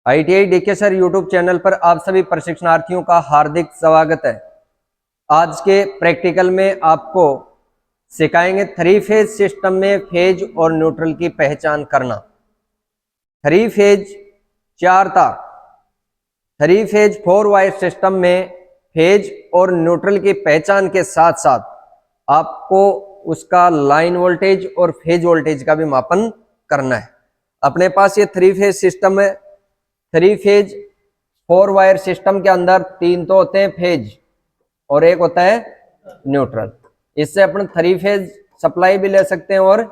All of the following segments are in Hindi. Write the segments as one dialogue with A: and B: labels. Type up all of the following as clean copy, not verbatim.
A: ITI DK sir YouTube channel पर आप सभी प्रशिक्षणार्थियों का हार्दिक स्वागत है। आज के प्रैक्टिकल में आपको सिखाएंगे थ्री फेज सिस्टम में फेज और न्यूट्रल की पहचान करना। थ्री फेज 4 तार, थ्री फेज 4 वायर सिस्टम में फेज और न्यूट्रल की पहचान के साथ साथ आपको उसका लाइन वोल्टेज और फेज वोल्टेज का भी मापन करना है। अपने पास ये थ्री फेज सिस्टम है। थ्री फेज 4 वायर सिस्टम के अंदर 3 तो होते हैं फेज और एक होता है न्यूट्रल। इससे अपन थ्री फेज सप्लाई भी ले सकते हैं और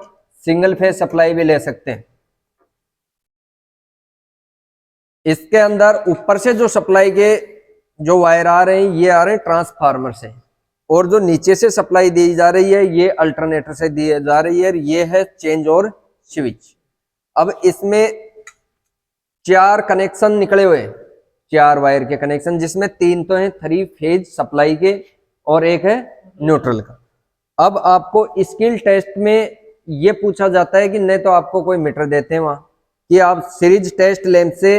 A: सिंगल फेज सप्लाई भी ले सकते हैं। इसके अंदर ऊपर से जो सप्लाई के जो वायर आ रहे हैं ये आ रहे हैं ट्रांसफार्मर से, और जो नीचे से सप्लाई दी जा रही है ये अल्टरनेटर से दी जा रही है। ये है चेंज और स्विच। अब इसमें 4 कनेक्शन निकले हुए, 4 वायर के कनेक्शन, जिसमें 3 तो हैं थ्री फेज सप्लाई के और एक है न्यूट्रल का। अब आपको स्किल टेस्ट में ये पूछा जाता है कि नहीं तो आपको कोई मीटर देते हैं वहां कि आप सीरीज टेस्ट लैंप से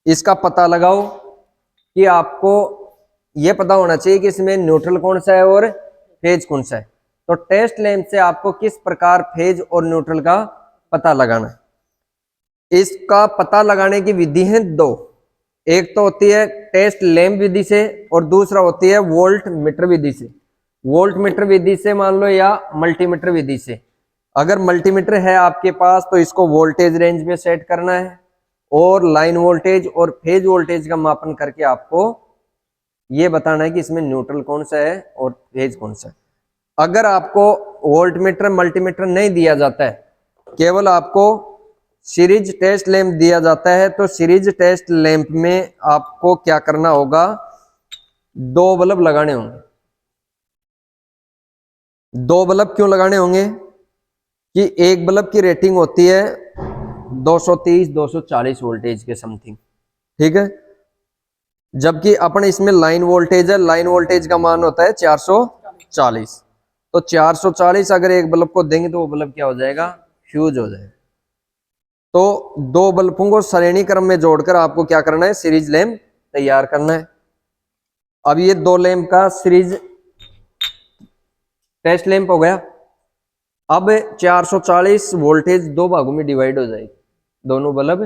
A: इसका पता लगाओ कि आपको ये पता होना चाहिए कि इसमें न्यूट्रल कौन सा है और फेज कौन सा है। तो टेस्ट लैंप से आपको किस प्रकार फेज और न्यूट्रल का पता लगाना है, इसका पता लगाने की विधि है 2। एक तो होती है टेस्ट लैंप विधि से और दूसरा होती है वोल्ट मीटर विधि से। वोल्ट मीटर विधि से मान लो या मल्टीमीटर विधि से। अगर मल्टीमीटर है आपके पास तो इसको वोल्टेज रेंज में सेट करना है और लाइन वोल्टेज और फेज वोल्टेज का मापन करके आपको ये बताना है कि इसमें न्यूट्रल कौन सा है और फेज कौन सा है। अगर आपको वोल्ट मीटर मल्टीमीटर नहीं दिया जाता है, केवल आपको सीरीज टेस्ट लैंप दिया जाता है, तो सीरीज टेस्ट लैंप में आपको क्या करना होगा, 2 बल्ब लगाने होंगे। 2 बल्ब क्यों लगाने होंगे कि एक बल्ब की रेटिंग होती है 230-240 वोल्टेज के समथिंग, ठीक है। जबकि अपन इसमें लाइन वोल्टेज है, लाइन वोल्टेज का मान होता है 440। तो 440 अगर एक बल्ब को देंगे तो वो बल्ब क्या हो जाएगा, फ्यूज हो जाएगा। तो 2 बल्बों को श्रेणी क्रम में जोड़कर आपको क्या करना है, सीरीज लैंप तैयार करना है। अब ये 2 लैंप का सीरीज टेस्ट लैंप हो गया। अब 440 वोल्टेज 2 भागों में डिवाइड हो जाएगी। दोनों बल्ब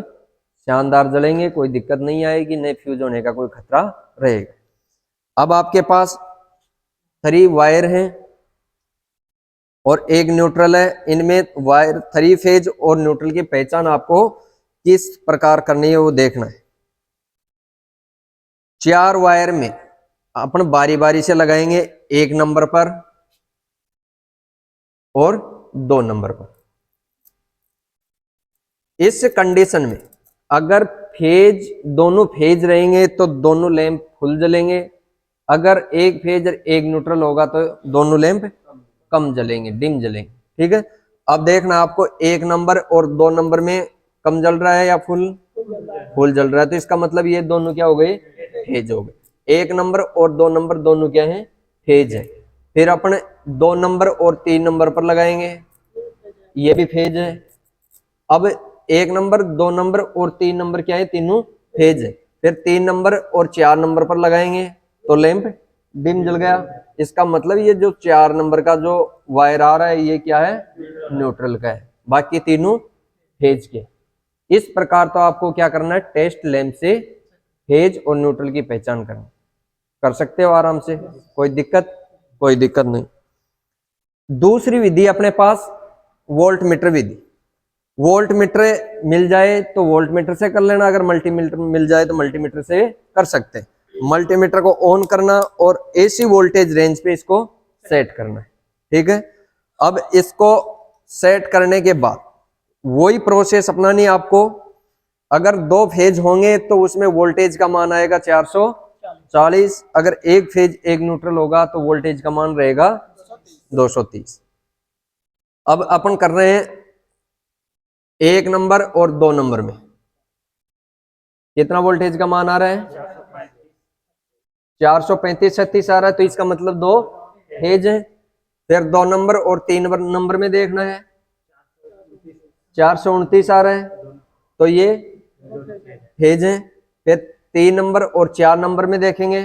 A: शानदार जलेंगे, कोई दिक्कत नहीं आएगी, नहीं फ्यूज होने का कोई खतरा रहेगा। अब आपके पास 3 वायर हैं और एक न्यूट्रल है। इनमें वायर 3 फेज और न्यूट्रल की पहचान आपको किस प्रकार करनी है वो देखना है। 4 वायर में अपन बारी बारी से लगाएंगे, 1 नंबर पर और 2 नंबर पर। इस कंडीशन में अगर फेज दोनों फेज रहेंगे तो दोनों लैंप फुल जलेंगे। अगर एक फेज और एक न्यूट्रल होगा तो दोनों लैंप कम जलेंगे, डिम जलेंगे, ठीक है। अब देखना आपको 1 नंबर और 2 नंबर में कम जल रहा है या फुल जल रहा है, तो इसका मतलब ये दोनों क्या हो गए, फेज हो गए। 1 नंबर और 2 नंबर दोनों क्या है, फेज है। फिर अपन 2 नंबर और 3 नंबर पर लगाएंगे, ये भी फेज है। अब 1 नंबर 2 नंबर और 3 नंबर क्या है, तीनों फेज है। फिर 3 नंबर और 4 नंबर पर लगाएंगे तो लैंप डिम जल गया। इसका मतलब ये जो 4 नंबर का जो वायर आ रहा है ये क्या है, न्यूट्रल का है, बाकी तीनों फेज के। इस प्रकार तो आपको क्या करना है, टेस्ट लैंप से फेज और न्यूट्रल की पहचान करना। कर सकते हो आराम से, कोई दिक्कत नहीं। दूसरी विधि अपने पास वोल्ट मीटर विधि। वोल्ट मीटर मिल जाए तो वोल्ट मीटर से कर लेना, अगर मल्टीमीटर मिल जाए तो मल्टीमीटर से कर सकते हैं। मल्टीमीटर को ऑन करना और एसी वोल्टेज रेंज पे इसको सेट करना है, ठीक है। अब इसको सेट करने के बाद वही प्रोसेस अपनानी है आपको। अगर 2 फेज होंगे तो उसमें वोल्टेज का मान आएगा 440। अगर एक फेज एक न्यूट्रल होगा तो वोल्टेज का मान रहेगा 230। अब अपन कर रहे हैं 1 नंबर और 2 नंबर में कितना वोल्टेज का मान आ रहा है, 435-36 आ रहा है, तो इसका मतलब 2 फेज है। फिर 2 नंबर और 3 नंबर में देखना है, 429 आ रहा है, तो ये फेज हैं। फिर 3 नंबर और 4 नंबर में देखेंगे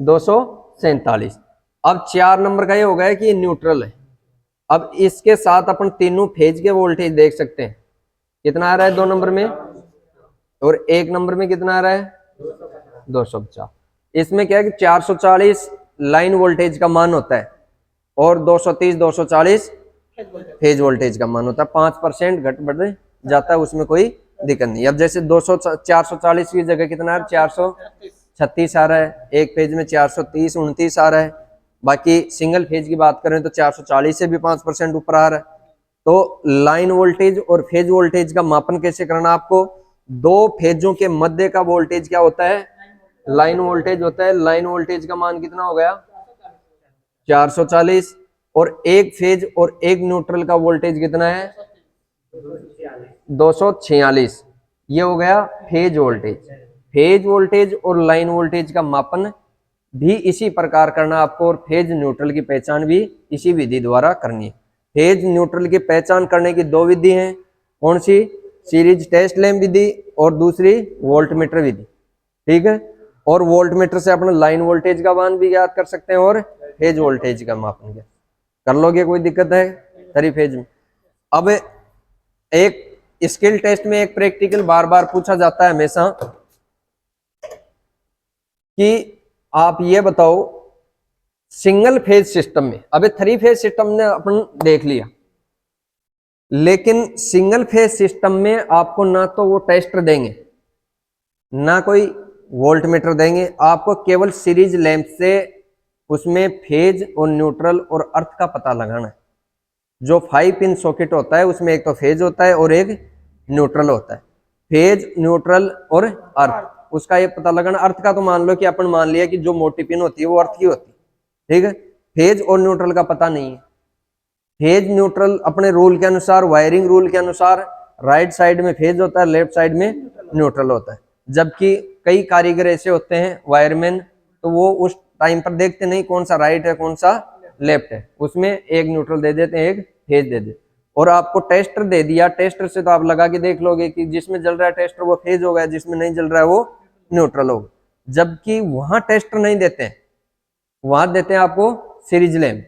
A: 247। अब 4 नंबर का ये हो गया कि ये न्यूट्रल है। अब इसके साथ अपन तीनों फेज के वोल्टेज देख सकते हैं, कितना आ रहा है 2 नंबर में और 1 नंबर में कितना आ रहा है 250। इसमें क्या है कि 440 लाइन वोल्टेज का मान होता है और 230 240 फेज वोल्टेज का मान होता है। 5% घट बढ़ जाता है, उसमें कोई दिक्कत नहीं। अब जैसे 440 की जगह कितना है 436 आ रहा है, एक फेज में 430 29 आ रहा है। बाकी सिंगल फेज की बात करें तो 440 से भी 5% ऊपर आ रहा है। तो लाइन वोल्टेज और फेज वोल्टेज का मापन कैसे करना, आपको दो फेजों के मध्य का वोल्टेज क्या होता है लाइन वोल्टेज होता है। लाइन वोल्टेज का मान कितना हो गया 440 और एक फेज और एक न्यूट्रल का वोल्टेज कितना है 246। ये हो गया फेज वोल्टेज। फेज वोल्टेज और लाइन वोल्टेज का मापन भी इसी प्रकार करना आपको, और फेज न्यूट्रल की पहचान भी इसी विधि द्वारा करनी है। फेज न्यूट्रल की पहचान करने की दो विधि हैं, कौन सी, सीरीज टेस्ट लैंप विधि और दूसरी वोल्टमीटर विधि, ठीक है। और वोल्टमीटर से अपना लाइन वोल्टेज का मान भी याद कर सकते हैं और फेज वोल्टेज का मापन कर लोगे, कोई दिक्कत है 3 फेज में। अब एक स्किल टेस्ट में एक प्रैक्टिकल बार बार पूछा जाता है हमेशा कि आप ये बताओ सिंगल फेज सिस्टम में, अबे 3 फेज सिस्टम ने अपन देख लिया, लेकिन सिंगल फेज सिस्टम में आपको ना तो वो टेस्टर देंगे ना कोई वोल्टमीटर देंगे, आपको केवल सीरीज लैंप से उसमें फेज और न्यूट्रल और अर्थ का पता लगाना है। जो 5 पिन सॉकेट होता है उसमें एक तो फेज होता है और एक न्यूट्रल होता है। फेज न्यूट्रल और अर्थ, उसका ये पता लगाना। अर्थ का तो मान लो कि अपन मान लिया कि जो मोटी पिन होती है वो अर्थ की होती है, ठीक है। फेज और न्यूट्रल का पता नहीं है। फेज न्यूट्रल अपने रूल के अनुसार, वायरिंग रूल के अनुसार राइट साइड में फेज होता है, लेफ्ट साइड में न्यूट्रल होता है। जबकि कई कारीगर ऐसे होते हैं वायरमैन, तो वो उस टाइम पर देखते नहीं कौन सा राइट है कौन सा लेफ्ट है, उसमें एक न्यूट्रल दे देते हैं एक फेज दे देते। और आपको टेस्टर दे दिया, टेस्टर से तो आप लगा के देख लोगे कि जिसमें जल रहा है टेस्टर वो फेज होगा, जिसमें नहीं जल रहा है वो न्यूट्रल होगा। जबकि वहां टेस्टर नहीं देते हैं, वहां देते हैं आपको सीरीज लैंप।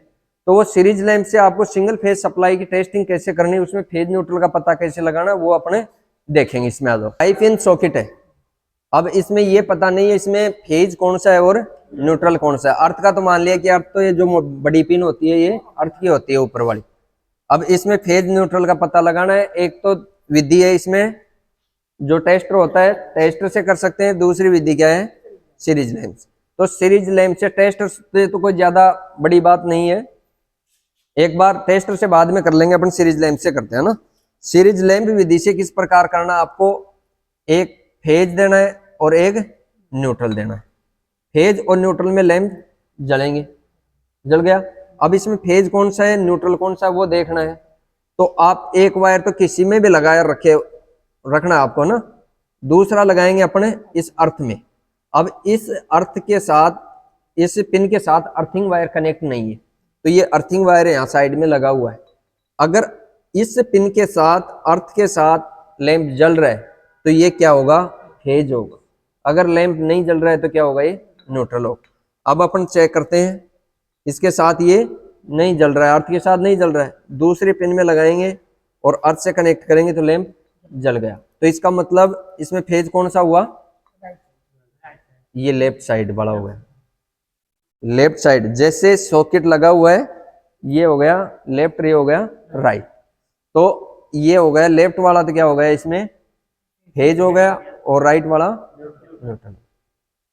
A: तो वो सीरीज लैंप से आपको सिंगल फेज सप्लाई की टेस्टिंग कैसे करनी, उसमें फेज न्यूट्रल का पता कैसे लगाना, वो अपने देखेंगे। इसमें आ जाओ 5 पिन सॉकेट है। अब इसमें ये पता नहीं है इसमें फेज कौन सा है और न्यूट्रल कौन सा है। अर्थ का तो मान लिया कि अर्थ तो ये जो बड़ी पिन होती है ये अर्थ की होती है ऊपर वाली। अब इसमें फेज न्यूट्रल का पता लगाना है। एक तो विधि है इसमें जो टेस्टर होता है टेस्टर से कर सकते हैं, दूसरी विधि क्या है सीरीज लैंप। तो सीरीज लैंप से टेस्टर से तो कोई ज्यादा बड़ी बात नहीं है, एक बार टेस्टर से बाद में कर लेंगे, अपन सीरीज लैंप से करते हैं ना। सीरीज लैंप विधि से किस प्रकार करना, आपको एक फेज देना है और एक न्यूट्रल देना है। फेज और न्यूट्रल में लैंप जलेंगे, जल गया। अब इसमें फेज कौन सा है न्यूट्रल कौन सा है वो देखना है। तो आप एक वायर तो किसी में भी लगाए रखना आपको ना, दूसरा लगाएंगे अपने इस अर्थ में। अब इस अर्थ के साथ, इस पिन के साथ अर्थिंग वायर कनेक्ट नहीं है, तो ये अर्थिंग वायर यहाँ साइड में लगा हुआ है। अगर इस पिन के साथ अर्थ के साथ लैंप जल रहा है तो ये क्या होगा फेज होगा। अगर लैंप नहीं जल रहा है तो क्या होगा ये न्यूट्रल होगा। अब अपन चेक करते हैं, इसके साथ ये नहीं जल रहा है, अर्थ के साथ नहीं जल रहा है, दूसरे पिन में लगाएंगे और अर्थ से कनेक्ट करेंगे तो लैंप जल गया। तो इसका मतलब इसमें फेज कौन सा हुआ, ये लेफ्ट साइड वाला हो गया। लेफ्ट साइड जैसे सॉकेट लगा हुआ है ये हो गया लेफ्ट, ये हो गया राइट। तो ये हो गया लेफ्ट वाला, तो क्या हो गया इसमें फेज हो गया और राइट वाला न्यूट्रल,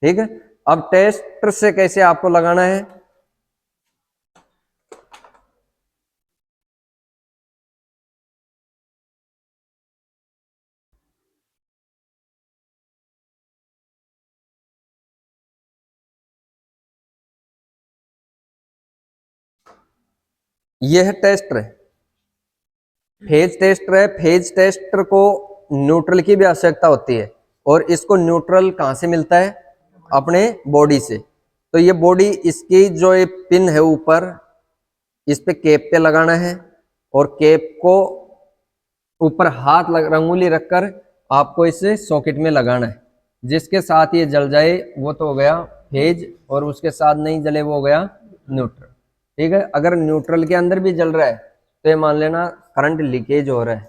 A: ठीक है। अब टेस्टर से कैसे आपको लगाना है, यह है टेस्टर है, फेज टेस्टर है। फेज टेस्टर को न्यूट्रल की भी आवश्यकता होती है, और इसको न्यूट्रल कहां से मिलता है अपने बॉडी से। तो ये बॉडी इसकी जो ये पिन है ऊपर, इस पे कैप पे लगाना है और कैप को ऊपर हाथ अंगुली रखकर आपको इसे सॉकेट में लगाना है। जिसके साथ ये जल जाए वो तो हो गया फेज, और उसके साथ नहीं जले वो हो गया न्यूट्रल। ठीक है, अगर न्यूट्रल के अंदर भी जल रहा है तो ये मान लेना करंट लीकेज हो रहा है।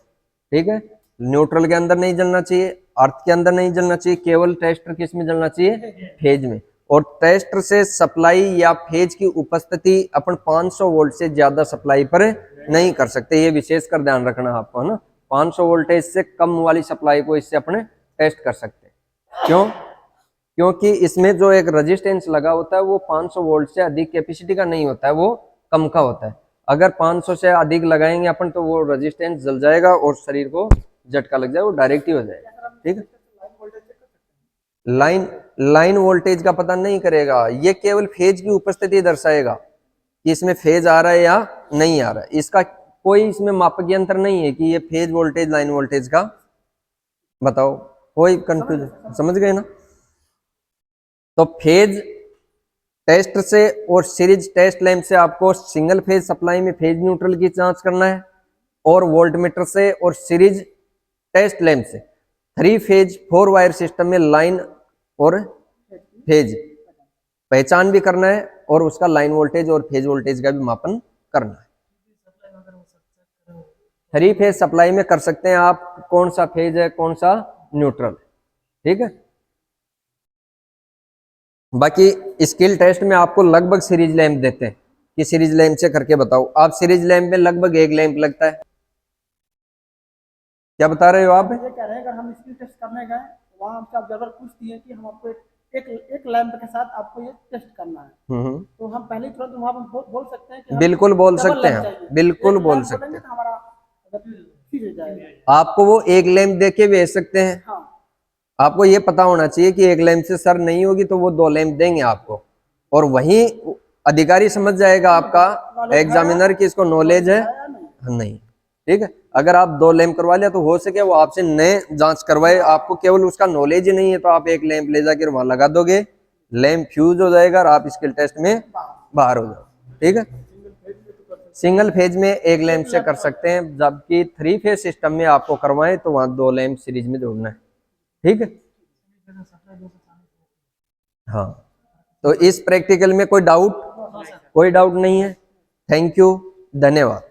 A: ठीक है, न्यूट्रल के अंदर नहीं जलना चाहिए, अर्थ के अंदर नहीं जलना चाहिए, केवल टेस्टर किस में जलना चाहिए, फेज में। और टेस्टर से सप्लाई या फेज की उपस्थिति अपन 500 वोल्ट से ज्यादा सप्लाई पर नहीं कर सकते, ये विशेष कर ध्यान रखना आपको, है ना। 500 वोल्टेज से कम वाली सप्लाई को इससे अपने टेस्ट कर सकते हैं। क्यों? क्योंकि इसमें जो एक रेजिस्टेंस लगा होता है वो 500 वोल्ट से अधिक कैपेसिटी का नहीं होता है, वो कम का होता है। अगर 500 से अधिक लगाएंगे अपन तो वो रेजिस्टेंस जल जाएगा और शरीर को झटका लग जाएगा, वो डायरेक्ट ही हो जाएगा। ठीक है, लाइन वोल्टेज का पता नहीं करेगा, ये केवल फेज की उपस्थिति दर्शाएगा कि इसमें फेज आ रहा है या नहीं आ रहा है। इसका कोई इसमें मापक यंत्र नहीं है कि ये फेज वोल्टेज लाइन वोल्टेज का। बताओ, कोई कंफ्यूजन? समझ गए ना। तो फेज टेस्ट से और सीरीज टेस्ट लैंप से आपको सिंगल फेज सप्लाई में फेज न्यूट्रल की जांच करना है, और वोल्टमीटर से और सीरीज टेस्ट लैंप से 3 फेज 4 वायर सिस्टम में लाइन और फेज पहचान भी करना है, और उसका लाइन वोल्टेज और फेज वोल्टेज का भी मापन करना है। 3 फेज सप्लाई में कर सकते हैं आप कौन सा फेज है कौन सा न्यूट्रल। ठीक है, बाकी स्किल टेस्ट में आपको लगभग सीरीज लैंप देते हैं कि सीरीज लैंप से करके बताओ। आप सीरीज लैंप में लगभग एक लैंप लगता है। क्या बता रहे हो आप?
B: ये कह रहे हैं अगर हम स्किल टेस्ट करने गए वहाँ हमसे ऑब्जर्वर पूछती है कि हम आपको एक लैंप के साथ आपको ये टेस्ट करना है, तो हम पहले तुरंत वहाँ पर बोल सकते हैं कि
A: बिल्कुल बोल सकते हैं, बिल्कुल बोल सकते हैं।
B: हमारा ठीक हो जाएगा।
A: आपको वो एक लैंप दे के भेज सकते हैं।
B: हाँ,
A: आपको ये पता होना चाहिए कि एक लैंप से सर नहीं होगी तो वो 2 लैंप देंगे आपको, और वहीं अधिकारी समझ जाएगा आपका एग्जामिनर की इसको नॉलेज है नहीं। ठीक है, अगर आप 2 लैंप करवा लिया तो हो सके वो आपसे नए जांच करवाए, आपको केवल उसका नॉलेज ही नहीं है, तो आप एक लैंप ले जाकर वहां लगा दोगे, लैंप फ्यूज हो जाएगा और आप स्किल टेस्ट में बाहर हो जाओ। ठीक है, सिंगल फेज में एक लैंप से कर सकते हैं, जबकि 3 फेज सिस्टम में आपको करवाएं तो वहां 2 लैंप सीरीज में जोड़ना है। ठीक है, हाँ। तो इस प्रैक्टिकल में कोई डाउट नहीं है। थैंक यू, धन्यवाद।